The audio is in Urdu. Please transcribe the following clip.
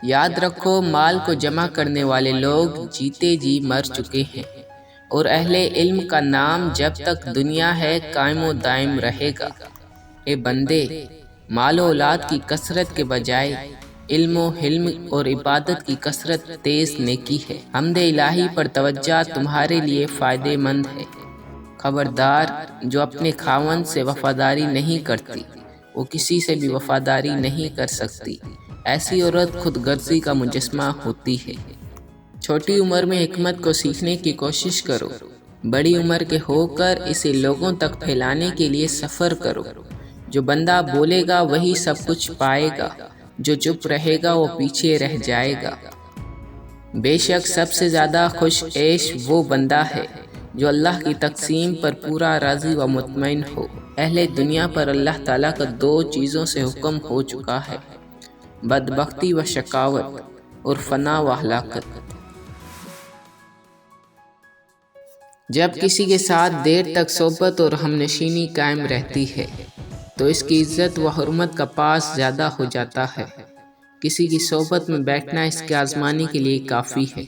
یاد رکھو، مال کو جمع کرنے والے لوگ جیتے جی مر چکے ہیں، اور اہل علم کا نام جب تک دنیا ہے قائم و دائم رہے گا۔ اے بندے، مال و اولاد کی کثرت کے بجائے علم و حلم اور عبادت کی کثرت تیز نیکی ہے۔ حمد الہی پر توجہ تمہارے لیے فائدہ مند ہے۔ خبردار، جو اپنے خاوند سے وفاداری نہیں کرتی، وہ کسی سے بھی وفاداری نہیں کر سکتی۔ ایسی عورت خود غرضی کا مجسمہ ہوتی ہے۔ چھوٹی عمر میں حکمت کو سیکھنے کی کوشش کرو، بڑی عمر کے ہو کر اسے لوگوں تک پھیلانے کے لیے سفر کرو۔ جو بندہ بولے گا وہی سب کچھ پائے گا، جو چپ رہے گا وہ پیچھے رہ جائے گا۔ بے شک سب سے زیادہ خوش عیش وہ بندہ ہے جو اللہ کی تقسیم پر پورا راضی و مطمئن ہو۔ اہل دنیا پر اللہ تعالیٰ کا دو چیزوں سے حکم ہو چکا ہے: بدبختی و شقاوت، اور فنا و ہلاکت۔ جب کسی کے ساتھ دیر تک صحبت اور ہم نشینی قائم رہتی ہے تو اس کی عزت و حرمت کا پاس زیادہ ہو جاتا ہے۔ کسی کی صحبت میں بیٹھنا اس کے آزمانے کے لیے کافی ہے۔